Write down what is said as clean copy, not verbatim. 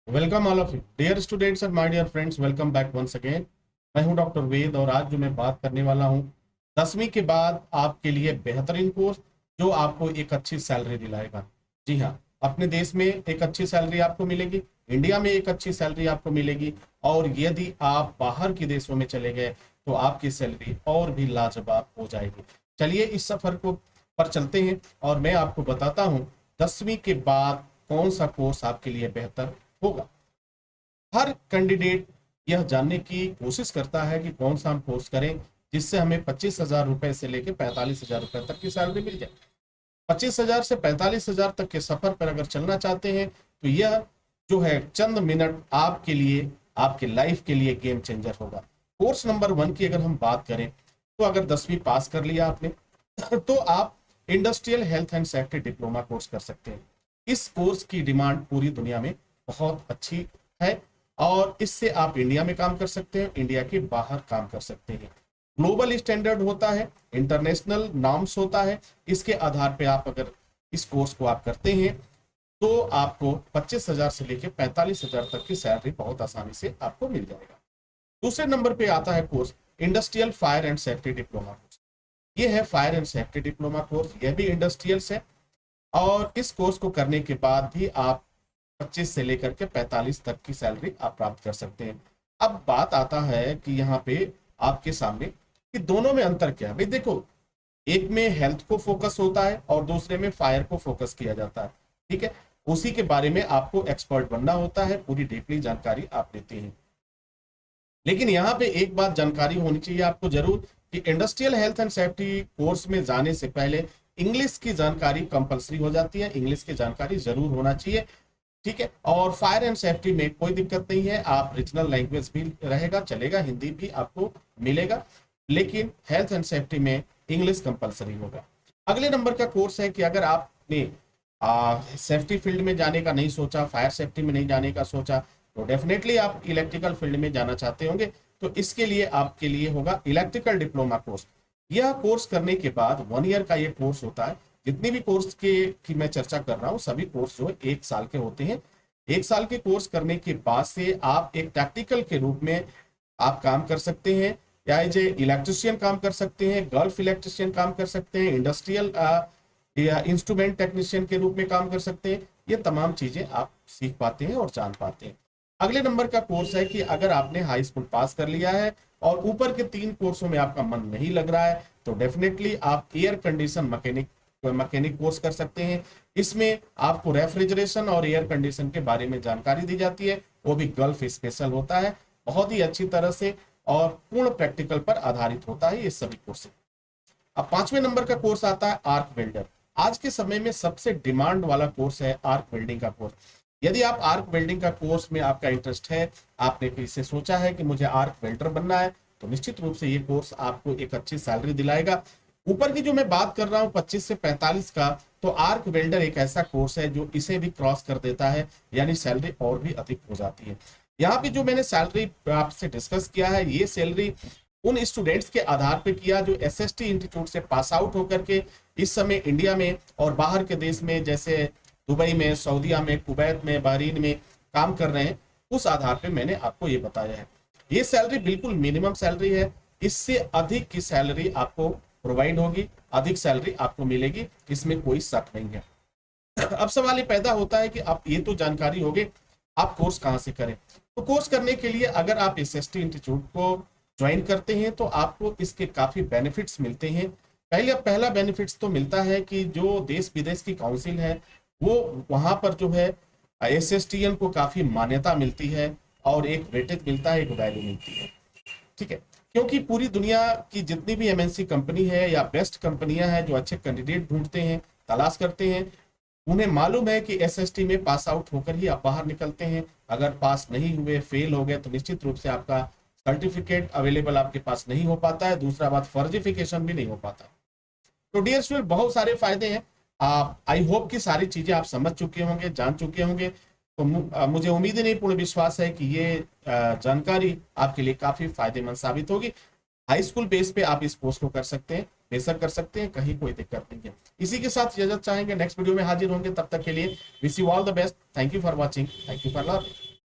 Welcome all of you dear students and my dear friends, welcome back once again. मैं हूं doctor वेद और आज जो मैं बात करने वाला हूं 10वीं के बाद आपके लिए बेहतरीन कोर्स जो आपको एक अच्छी सैलरी दिलाएगा। जी हाँ, अपने देश में एक अच्छी सैलरी आपको मिलेगी, इंडिया में एक अच्छी सैलरी आपको मिलेगी और यदि आप बाहर के देशों में चले गए तो आपकी सैलरी और भी लाजवाब हो जाएगी। चलिए इस सफर को पर चलते हैं और मैं आपको बताता हूँ 10वीं के बाद कौन सा कोर्स आपके लिए बेहतर होगा। हर कैंडिडेट यह जानने की कोशिश करता है कि कौन सा हम कोर्स करें जिससे हमें 25,000 रुपए से लेकर 45,000 रुपए तक की सैलरी मिल जाए। 25,000 से 45,000 तक के सफर पर अगर चलना चाहते हैं तो यह जो है चंद मिनट आपके लिए, आपके लाइफ के लिए गेम चेंजर होगा। कोर्स नंबर 1 की अगर हम बात करें तो अगर 10वीं पास कर लिया आपने तो आप industrial health and safety diploma course कर सकते हैं। इस कोर्स की डिमांड पूरी दुनिया में बहुत अच्छी है और इससे आप इंडिया में काम कर सकते हैं, इंडिया के बाहर काम कर सकते हैं। ग्लोबल स्टैंडर्ड होता है, इंटरनेशनल नॉर्म्स होता है। इसके आधार पे आप अगर इस कोर्स को आप करते हैं तो आपको 25,000 से लेकर 45,000 तक की सैलरी बहुत आसानी से आपको मिल जाएगा। दूसरे नंबर पे आता है course industrial fire and safety diploma course. ये है fire and safety diploma course, यह भी इंडस्ट्रियल है और इस कोर्स को करने के बाद भी आप 25 से लेकर के 45 तक की सैलरी आप प्राप्त कर सकते हैं। अब बात आता है कि यहाँ पे आपके सामने कि दोनों में अंतर क्या है। भाई देखो, एक में हेल्थ को फोकस होता है और दूसरे में फायर को फोकस किया जाता है। ठीक है, उसी के बारे में आपको एक्सपर्ट बनना होता है, पूरी डीपली जानकारी आप लेते हैं। लेकिन यहाँ पे एक बात जानकारी होनी चाहिए आपको जरूर कि industrial health and safety course में जाने से पहले इंग्लिश की जानकारी कंपलसरी हो जाती है, इंग्लिश की जानकारी जरूर होना चाहिए। ठीक है, और फायर एंड सेफ्टी में कोई दिक्कत नहीं है, आप रीजनल लैंग्वेज भी रहेगा, चलेगा, हिंदी भी आपको मिलेगा, लेकिन हेल्थ एंड सेफ्टी में इंग्लिश कंपलसरी होगा। अगले नंबर का कोर्स है कि अगर आपने सेफ्टी फील्ड में जाने का नहीं सोचा, फायर सेफ्टी में नहीं जाने का सोचा, तो डेफिनेटली आप इलेक्ट्रिकल फील्ड में जाना चाहते होंगे, तो इसके लिए आपके लिए होगा इलेक्ट्रिकल डिप्लोमा कोर्स। यह कोर्स करने के बाद 1 ईयर का ये कोर्स होता है। जितनी भी कोर्स के की मैं चर्चा कर रहा हूँ सभी कोर्स जो है 1 साल के होते हैं। 1 साल के कोर्स करने के बाद से आप एक टैक्टिकल के रूप में आप काम कर सकते हैं, या एज इलेक्ट्रिशियन काम कर सकते हैं, गल्फ इलेक्ट्रिशियन काम कर सकते हैं, इंडस्ट्रियल या इंस्ट्रूमेंट टेक्नीशियन के रूप में काम कर सकते हैं। ये तमाम चीजें आप सीख पाते हैं और जान पाते हैं। अगले नंबर का कोर्स है कि अगर आपने हाई स्कूल पास कर लिया है और ऊपर के 3 कोर्सों में आपका मन नहीं लग रहा है तो डेफिनेटली आप एयर कंडीशन मैकेनिक कोर्स कर सकते हैं। इसमें आपको रेफ्रिजरेशन और एयर कंडीशन के बारे में जानकारी दी जाती है, वो भी गल्फ स्पेशल होता है, बहुत ही अच्छी तरह से और पूर्ण प्रैक्टिकल पर आधारित होता है ये सभी कोर्स। अब 5वें नंबर का कोर्स आता है आर्क वेल्डर। आज के समय में सबसे डिमांड वाला कोर्स है आर्क वेल्डिंग का कोर्स। यदि आप आर्क वेल्डिंग का कोर्स में आपका इंटरेस्ट है, आपने इसे सोचा है कि मुझे आर्क वेल्डर बनना है, तो निश्चित रूप से ये कोर्स आपको एक अच्छी सैलरी दिलाएगा। ऊपर की जो मैं बात कर रहा हूँ 25 से 45 का, तो आर्क वेल्डर एक ऐसा कोर्स है जो इसे भी क्रॉस कर देता है, यानी सैलरी और भी अधिक हो जाती है। यहाँ पे जो मैंने सैलरी आपसे डिस्कस किया है, ये सैलरी उन स्टूडेंट्स के आधार पे किया जो एसएसटी इंस्टीट्यूट से पास आउट होकर के इस समय इंडिया में और बाहर के देश में जैसे दुबई में, सऊदीया में, कुवैत में, बहरीन में काम कर रहे हैं, उस आधार पे मैंने आपको ये बताया है। ये सैलरी बिल्कुल मिनिमम सैलरी है, इससे अधिक की सैलरी आपको प्रोवाइड होगी, अधिक सैलरी आपको मिलेगी, इसमें कोई शक नहीं है। अब सवाल ये पैदा होता है कि आप ये तो जानकारी होगी, आप कोर्स कहाँ से करें। तो कोर्स करने के लिए अगर आप एसएसटी इंस्टीट्यूट को ज्वाइन करते हैं तो आपको इसके काफी बेनिफिट्स मिलते हैं। पहला बेनिफिट्स तो मिलता है कि जो देश विदेश की काउंसिल है वो वहां पर जो है एसएसटीएन को काफी मान्यता मिलती है और एक वेटेज मिलता है, एक वैल्यू मिलती है। ठीक है, क्योंकि पूरी दुनिया की जितनी भी एमएनसी कंपनी है या बेस्ट कंपनियां हैं जो अच्छे कैंडिडेट ढूंढते हैं, तलाश करते हैं, उन्हें मालूम है कि एसएसटी में पास आउट होकर ही आप बाहर निकलते हैं। अगर पास नहीं हुए, फेल हो गए, तो निश्चित रूप से आपका सर्टिफिकेट अवेलेबल आपके पास नहीं हो पाता है। दूसरा बात, फर्जिफिकेशन भी नहीं हो पाता। तो डियर स्टूडेंट, बहुत सारे फायदे हैं। आप आई होप कि सारी चीजें आप समझ चुके होंगे, जान चुके होंगे। तो मुझे उम्मीद नहीं, पूर्ण विश्वास है कि ये जानकारी आपके लिए काफी फायदेमंद साबित होगी। हाई स्कूल बेस पे आप इस कोर्स को कर सकते हैं, बेशक कर सकते हैं, कहीं कोई दिक्कत नहीं है। इसी के साथ इजाजत चाहेंगे, नेक्स्ट वीडियो में हाजिर होंगे, तब तक के लिए wish you all the best. Thank you for watching, thank you for learning.